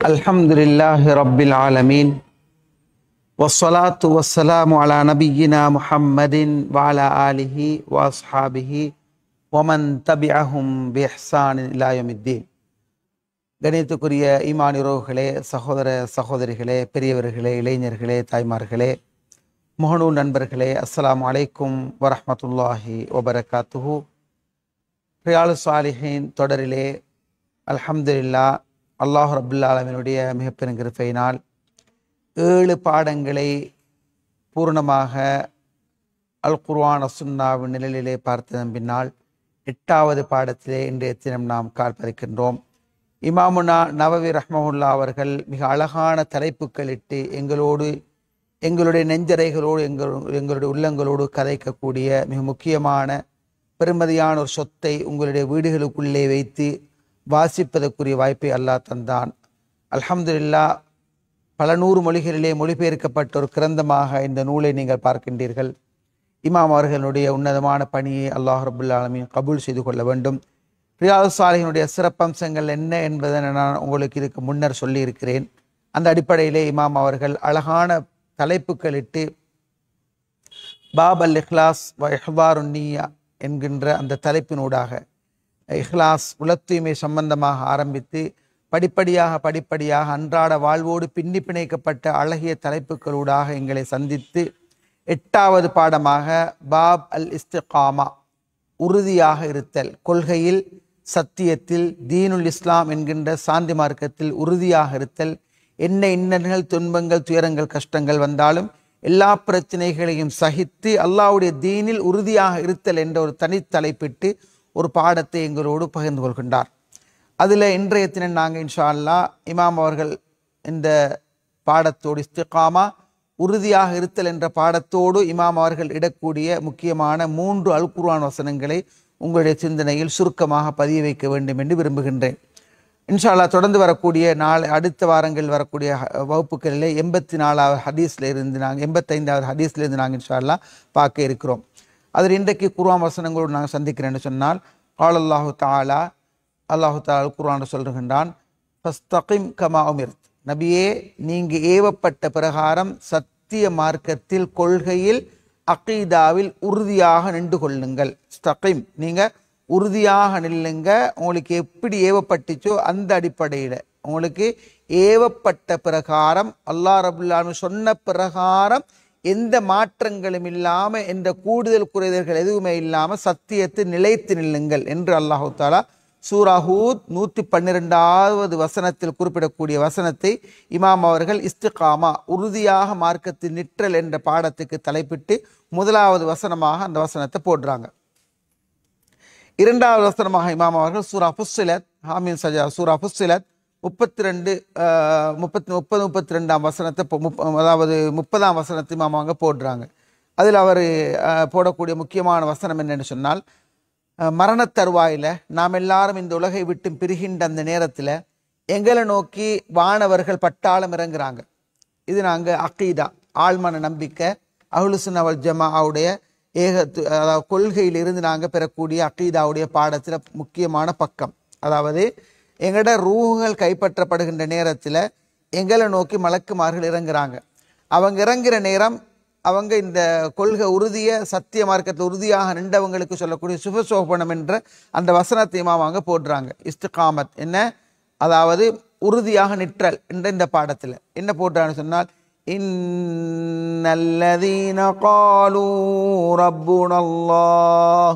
அல்ஹம்துலில்லாஹி ரப்பில் ஆலமீன் வஸ்ஸலாத்து வஸ்ஸலாமு அலா நபிய்யினா முஹம்மதின் வஅலா ஆலிஹி வஅஸ்ஹாபிஹி வமன் தபிஅஹும் பிஇஹ்சானின் இலா யௌமித்தீன். கணியத்துக்குரிய ஈமான் உறவுகளே, சகோதர சகோதரிகளே, பெரியவர்களே, இளைஞர்களே, தாய்மார்களே, முஹனூர் நண்பர்களே, அஸ்ஸலாமு அலைக்கும் வரஹ்மத்துல்லாஹி வபரகாத்துஹு. ரியாலு ஸாலிஹீன் தொடரிலே அல்ஹம்துலில்லாஹ் அல்லாஹ் ரப்புல் ஆலமீனுடைய மிகப்பெரும் கிருபையினால் 7 பாடங்களை பூர்ணமாக அல் குர்ஆன் சுன்னாவின் நிழலிலே பார்த்ததன் பின்னால் 8வது பாடத்திலே இன்றைய தினம் நாம் கால் பதிக்கின்றோம். இமாமுனா நவவி ரஹ்மஹுல்லா அவர்கள் மிக அழகான தலைப்புக்களிட்டு எங்களுடைய நெஞ்சரைகளோடு எங்களுடைய உள்ளங்களோடு கதைக்கக்கூடிய மிக முக்கியமான பெருமதியான ஒரு சொத்தை உங்களுடைய வீடுகளுக்குள்ளே வைத்து வாசிப்பதற்குரிய வாய்ப்பை அல்லாஹ் தந்தான். அல்ஹம்துலில்லாஹ், பல 100 மொழிகளிலே மொழிபெயர்க்கப்பட்ட ஒரு கிரந்தமாக இந்த நூலை நீங்கள் பார்க்கின்றீர்கள். இமாம் அவர்களுடைய உன்னதமான பணியை அல்லாஹ் ரப்புல் ஆலமீன் கபூல் செய்து கொள்ள வேண்டும். ரியாது ஸாலிஹினுடைய சிறப்பம்சங்கள் என்ன என்பதை நான் உங்களுக்கு இதுக்கு முன்னர் சொல்லியிருக்கிறேன். அந்த அடிப்படையிலே இமாம் அவர்கள் அழகான தலைப்புக்களிட்டு பாப் அல் இஹ்லாஸ் வ இஹ்பாருன் நிய்யா என்கின்ற அந்த தலைப்பினூடாக இஹ்லாஸ் உளத்தூய்மை சம்பந்தமாக ஆரம்பித்து படிப்படியாக அன்றாட வாழ்வோடு பின்னி பிணைக்கப்பட்ட அழகிய தலைப்புகளூடாக எங்களை சந்தித்து 8வது பாடமாக பாப் அல் இஸ்திகாமா, உறுதியாக இருத்தல், கொள்கையில், சத்தியத்தில், தீனுல் இஸ்லாம் என்கின்ற சாந்தி மார்க்கத்தில் உறுதியாக இருத்தல். என்ன இன்னல்கள், துன்பங்கள், துயரங்கள், கஷ்டங்கள் வந்தாலும் எல்லா பிரச்சனைகளையும் சகித்து அல்லாஹ்வுடைய தீனில் உறுதியாக இருத்தல் என்ற ஒரு தனித்தலைப்பிட்டு ஒரு பாடத்தை எங்களோடு பகிர்ந்து கொள்கின்றார். அதில் இன்றைய தினம் நாங்கள் இன்ஷா அல்லாஹ் இமாம் அவர்கள் இந்த பாடத்தோடு இஸ்திகாமா, உறுதியாக இருத்தல் என்ற பாடத்தோடு இமாம் அவர்கள் இடக்கூடிய முக்கியமான 3 அல் குர்ஆன் வசனங்களை உங்களுடைய சிந்தனையில் சுருக்கமாக பதிய வைக்க வேண்டும் என்று விரும்புகின்றேன். இன்ஷா அல்லாஹ் தொடர்ந்து வரக்கூடிய அடுத்த வாரங்கள் வரக்கூடிய வகுப்புகளிலே 84வது ஹதீஸில் இருந்து நாங்கள் 85வது ஹதீஸில் இருந்து நாங்கள் இன்ஷா அல்லாஹ் பார்க்க இருக்கிறோம். அதில் இன்றைக்கு குர்ஆன் வசனங்களோடு நாங்கள் சந்திக்கிறேன்னு சொன்னால், கால் அல்லாஹு தாலா, அல்லாஹு தாலா குர்ஆன் சொல்கின்றான், ஃபஸ்தகிம் கமா உமிர்த், நபியே நீங்கள் ஏவப்பட்ட பிரகாரம் சத்திய மார்க்கத்தில், கொள்கையில், அகீதாவில் உறுதியாக நின்று கொள்ளுங்கள். ஸ்தகிம், நீங்கள் உறுதியாக நில்லுங்க. உங்களுக்கு எப்படி ஏவப்பட்டுச்சோ அந்த அடிப்படையில் உங்களுக்கு ஏவப்பட்ட பிரகாரம், அல்லாஹ் ரப்புல் ஆலமீன் சொன்ன பிரகாரம் எந்த மாற்றங்களும் இல்லாமல், எந்த கூடுதல் குறைதல்கள் எதுவுமே இல்லாமல் சத்தியத்தை நிலைத்து நில்லுங்கள் என்று அல்லாஹு தாலா சூரா ஹூத் 112வது வசனத்தில் குறிப்பிடக்கூடிய வசனத்தை இமாம் அவர்கள் இஸ்திகாமா, உறுதியாக மார்க்கத்தில் நிற்றல் என்ற பாடத்துக்கு தலைப்பிட்டு 1வது வசனமாக அந்த வசனத்தை போடுறாங்க. 2வது வசனமாக இமாம் அவர்கள் சூரா ஃபுஸ்ஸிலத், ஹாமீம் சஜா சூரா ஃபுஸ்ஸிலத் 32 வசனத்தை, அதாவது 30ஆம் வசனத்தை இமாம் அவங்க போடுறாங்க. அதில் அவர் போடக்கூடிய முக்கியமான வசனம் என்னென்னு சொன்னால், மரண தருவாயில் நாம் எல்லாரும் இந்த உலகை விட்டு பிரிகின்ற அந்த நேரத்தில் எங்களை நோக்கி வானவர்கள் பட்டாளம் இறங்குறாங்க. இது நாங்கள் அகீதா, ஆழ்மன நம்பிக்கை, அஹ்லு சுன்னா வல் ஜமாஅவுடைய அதாவது கொள்கையிலிருந்து நாங்கள் பெறக்கூடிய அகீதாவுடைய பாடத்தில் முக்கியமான பக்கம். அதாவது எங்களோட ரூஹுகள் கைப்பற்றப்படுகின்ற நேரத்தில் எங்களை நோக்கி மலக்குமார்கள் இறங்குறாங்க. அவங்க இறங்குற நேரம் அவங்க இந்த கொள்கை உறுதியை, சத்திய மார்க்கத்தில் உறுதியாக நின்றவங்களுக்கு சொல்லக்கூடிய சுபசோபனம் என்ற அந்த வசனத்தையும் அவங்க போடுறாங்க. இஸ்திகாமத் என்ன, அதாவது உறுதியாக நிற்றல் என்ற இந்த பாடத்தில் என்ன போடுறான்னு சொன்னால், இன்னல்லதீன காலூ ரப்புனல்லாஹ்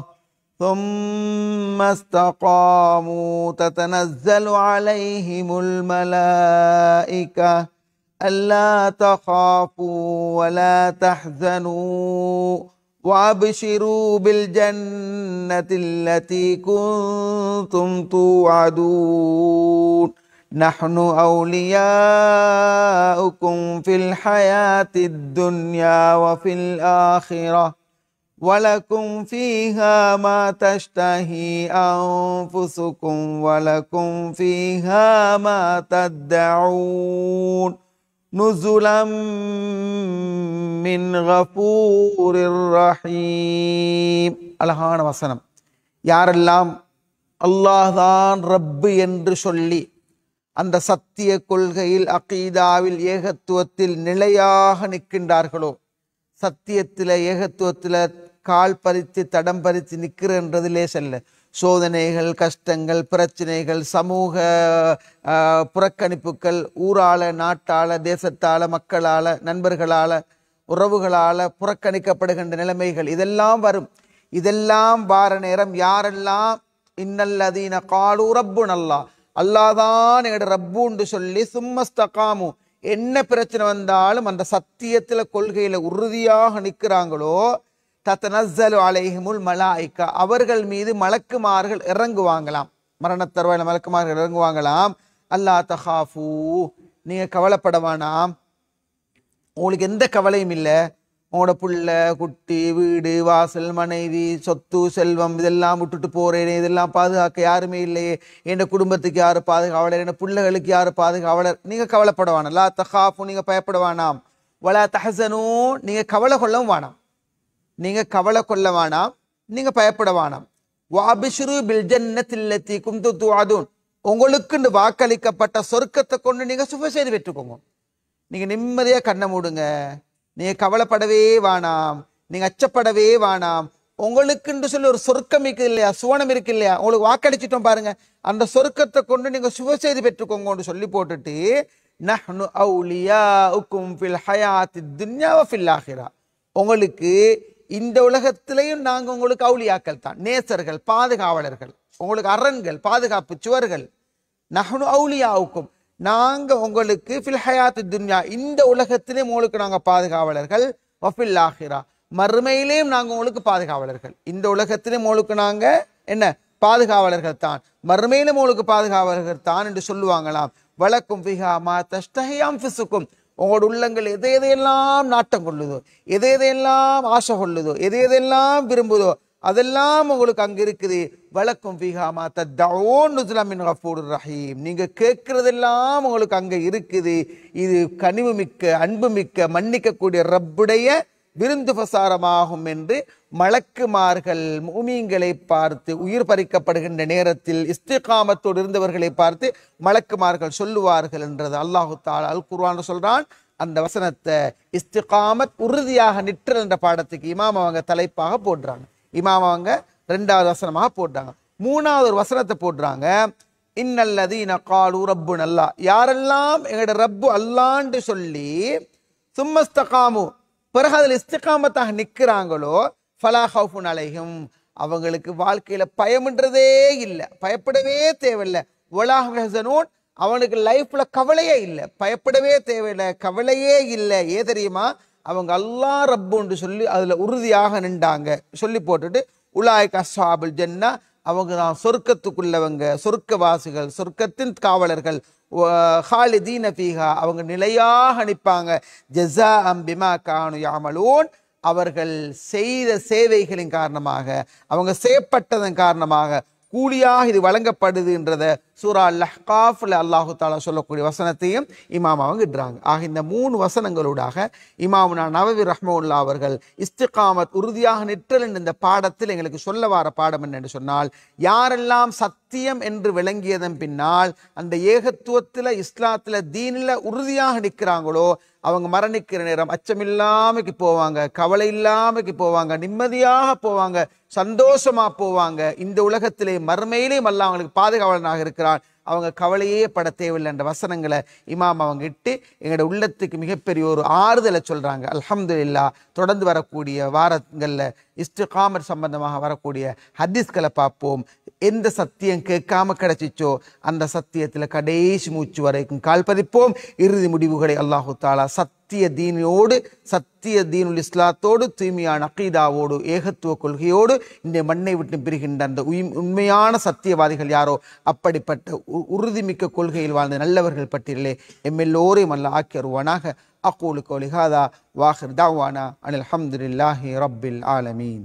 ثم استقاموا تتنزل عليهم الملائكة ألا تخافوا ولا تحزنوا وأبشروا بالجنة التي كنتم توعدون نحن أولياؤكم في الحياة الدنيا وفي الآخرة وَلَكُمْ فِيهَا مَا تَشْتَهِي أَنفُسُكُمْ وَلَكُمْ فِيهَا مَا تَدَّعُونَ نُزُلًا مِّنْ غَفُورٍ رَّحِيمٍ. அழகான வசனம். யாரெல்லாம் அல்லாஹ் தான் ரப்பு என்று சொல்லி அந்த சத்திய கொள்கையில் அகீதாவில் ஏகத்துவத்தில் நிலையாக நிற்கின்றார்களோ, சத்தியத்தில் ஏகத்துவத்தில் கால் பறித்து தடம் பறித்து நிற்கிறன்றதிலே செல்ல சோதனைகள், கஷ்டங்கள், பிரச்சனைகள், சமூக புறக்கணிப்புகள், ஊரால, நாட்டால, தேசத்தால, மக்களால, நண்பர்களால, உறவுகளால புறக்கணிக்கப்படுகின்ற நிலைமைகள் இதெல்லாம் வரும். இதெல்லாம் வார நேரம் யாரெல்லாம் இன்னல்லதீன காலு ரப்புன் அல்லாஹ், அல்லாதான் எங்கட ரப்புன்னு சொல்லி சும்மஸ்தகாமு என்ன பிரச்சனை வந்தாலும் அந்த சத்தியத்துல கொள்கையில உறுதியாக நிற்கிறாங்களோ, தத்தனஸ்ஸலு அலைஹிமுல் மலாயிகா, அவர்கள் மீது மலக்குமார்கள் இறங்குவாங்களாம். மரணத்தருவாயில மலக்குமார்கள் இறங்குவாங்களாம். அல்லா தஹாஃபு, நீங்க கவலைப்பட வேணாம், உங்களுக்கு எந்த கவலையும் இல்லை, உங்களோட புள்ள குட்டி வீடு வாசல் மனைவி சொத்து செல்வம் இதெல்லாம் விட்டுட்டு போறேனே, இதெல்லாம் பாதுகாக்க யாருமே இல்லையே, என் குடும்பத்துக்கு யாரு பாதுகாவலர், என் பிள்ளைகளுக்கு யாரு பாதுகாவலர், நீங்க கவலைப்பட வேணாம். லா தஹாஃபு, நீங்க பயப்பட வேணாம். வலா தஹஸனு, நீங்க கவலை கொள்ளவும் வேணாம், நீங்க கவலை கொள்ள வேணாம், நீங்க பயப்பட வேணாம். வஅபிஷ்ரு பில் ஜன்னத்தில்லதி குன்தும் துஅதுன், உங்களுக்கு வாக்களிக்கப்பட்ட சொர்க்கத்தை கொண்டு நீங்க சுப செய்தி பெற்றுக்கோங்க. நீங்க நிம்மதியா கண்ணை மூடுங்க, நீங்க கவலைப்படவே வேணாம், நீங்க அச்சப்படவே வேணாம். உங்களுக்குன்னு சொல்லி ஒரு சொர்க்கம் இருக்கு இல்லையா, சுவனம் இருக்கு இல்லையா, உங்களுக்கு வாக்களிச்சிட்டோம் பாருங்க, அந்த சொர்க்கத்தை கொண்டு நீங்க சுப செய்தி பெற்றுக்கோங்கன்னு சொல்லி போட்டுட்டு நஹ்னு அவுலியாஉக்கும் ஃபில் ஹயாத்தித் துன்யா வ ஃபில் ஆஹிரா, உங்களுக்கு இந்த உலகத்திலையும் நாங்க உங்களுக்கு அவுலியாக்கள் தான், நேசர்கள், பாதுகாவலர்கள், உங்களுக்கு அரண்கள், பாதுகாப்பு சுவர்கள். நஹ்னு அவுலியாவுக்கும், நாங்க உங்களுக்கு ஃபில் ஹயாத்தித் துன்யா, இந்த உலகத்திலேயும் உங்களுக்கு நாங்க பாதுகாவலர்கள், வஃபில் ஆஹிரா, மறுமையிலேயும் நாங்க உங்களுக்கு பாதுகாவலர்கள். இந்த உலகத்திலேயும் உங்களுக்கு நாங்க என்ன பாதுகாவலர்கள் தான், மறுமையிலும் உங்களுக்கு பாதுகாவலர்கள் தான் என்று சொல்லுவாங்களாம். வலக்கும் ஃபிஹா மா தஷ்தஹி அன்ஃபுசுக்கும், உங்களோட உள்ளங்கள் எதை எதையெல்லாம் நாட்டம் கொள்ளுதோ, எதை எதையெல்லாம் ஆசை கொள்ளுதோ, எதை எதையெல்லாம் விரும்புதோ அதெல்லாம் உங்களுக்கு அங்க இருக்குது. வலக்கும் ஃபிஹா மா ததஊன் நுஸுலம் மின் கஃபூரிர் ரஹீம், நீங்க கேட்கறதெல்லாம் உங்களுக்கு அங்க இருக்குது. இது கனிவு மிக்க அன்பு மிக்க மன்னிக்கக்கூடிய ரப்புடைய விருந்து பிரசாரமாகும் என்று மலக்குமார்கள் முஃமின்களை பார்த்து, உயிர் பறிக்கப்படுகின்ற நேரத்தில் இஸ்திகாமத்தோடு இருந்தவர்களை பார்த்து மலக்குமார்கள் சொல்லுவார்கள் என்றது அல்லாஹு தஆலா அல் குர்ஆன் சொல்றான். அந்த வசனத்தை இஸ்திகாமத், உறுதியாக நிற்றல் என்ற பாடத்துக்கு இமாம் அவங்க தலைப்பாக போடுறாங்க. இமாம் அவங்க 2வது வசனமாக போடுறாங்க. 3வது ஒரு வசனத்தை போடுறாங்க. இன்னல்லதீன காலு ரப்புன் அல்லாஹ், யாரெல்லாம் எங்களோட ரப்பு அல்லான்னு சொல்லி சும்மஸ்தகாமு, பிறகு அதில் இஸ்திகாமத்தாக நிற்கிறாங்களோ, ஃபலா ஹவுஃபுன் அலைஹிம், அவங்களுக்கு வாழ்க்கையில பயம்ன்றதே இல்லை, பயப்படவே தேவையில்லை. வலா ஹும் யஹ்ஸனூன், அவனுக்கு லைஃப்ல கவலையே இல்லை, பயப்படவே தேவையில்லை, கவலையே இல்லை. ஏன் தெரியுமா, அவங்க அல்லாஹ் ரப்புன்னு சொல்லி அதுல உறுதியாக நின்றாங்க. சொல்லி போட்டுட்டு உலாயிக அஸ்ஹாபுல் ஜன்னா, அவங்க தான் சொர்க்கத்துக்குள்ளவங்க, சொர்க்கவாசிகள், சொர்க்கத்தின் காவலர்கள். ஹாலிதீன ஃபீஹா, அவங்க நிலையாக நிற்பாங்க. ஜஸாஅம் பிமா கானு யஅமலூன், அவர்கள் செய்த சேவைகளின் காரணமாக, அவங்க செய்யப்பட்டதன் காரணமாக கூலியாக இது வழங்கப்படுதுன்றத சூரா அல் அஹ்காஃப்ல அல்லாஹு தஆலா சொல்லக்கூடிய வசனத்தையும் இமாம் அவங்க இடுறாங்க. ஆக இந்த 3 வசனங்களூடாக இமாமுனா நவவி ரஹ்மத்துல்லாஹி அவர்கள் இஸ்திகாமத், உறுதியாக நிற்றல் இந்த பாடத்தில் எங்களுக்கு சொல்ல வர பாடம் என்னென்று சொன்னால், யாரெல்லாம் சத்தியம் என்று விளங்கியதன் பின்னால் அந்த ஏகத்துவத்தில், இஸ்லாத்தில், தீனில் உறுதியாக நிற்கிறாங்களோ, அவங்க மரணிக்கிற நேரம் அச்சமில்லாமைக்கு போவாங்க, கவலை இல்லாமைக்கு போவாங்க, நிம்மதியாக போவாங்க, சந்தோஷமா போவாங்க. இந்த உலகத்திலே மறுமையிலேயும் அல்லாஹ் அவங்களுக்கு பாதுகாவலனாக இருக்கிறார். அவங்க கவலையே பட தேவையில்லை என்ற வசனங்களை இமாம் அவங்க இட்டு எங்களோட உள்ளத்துக்கு மிகப்பெரிய ஒரு ஆறுதலை சொல்றாங்க. அல்ஹம்துலில்லாஹ். தொடர்ந்து வரக்கூடிய வாரங்கள்ல இஸ்திகாமத் சம்பந்தமாக வரக்கூடிய ஹதீஸ்களை பார்ப்போம். எந்த சத்தியம் கேட்காம கிடைச்சிச்சோ அந்த சத்தியத்தில் கடைசி மூச்சு வரைக்கும் கால் பதிப்போம். இறுதி முடிவுகளை அல்லாஹு தஆலா சத்திய தீனோடு, சத்திய தீனுல் இஸ்லாத்தோடு, தூய்மையான அகீதாவோடு, ஏகத்துவ கொள்கையோடு இந்த மண்ணை விட்டு பிரிகின்ற அந்த உண்மையான சத்தியவாதிகள் யாரோ அப்படிப்பட்ட உறுதிமிக்க கொள்கையில் வாழ்ந்த நல்லவர்கள் பட்டியலே எல்லோரையும் அல்லாஹ் ஆக்கி அருள்வானாக. அகூலு கௌலி ஹாதா வாஹிர் தஅவானா அனில் ஹம்துலில்லாஹி ரப்பில் ஆலமீன்.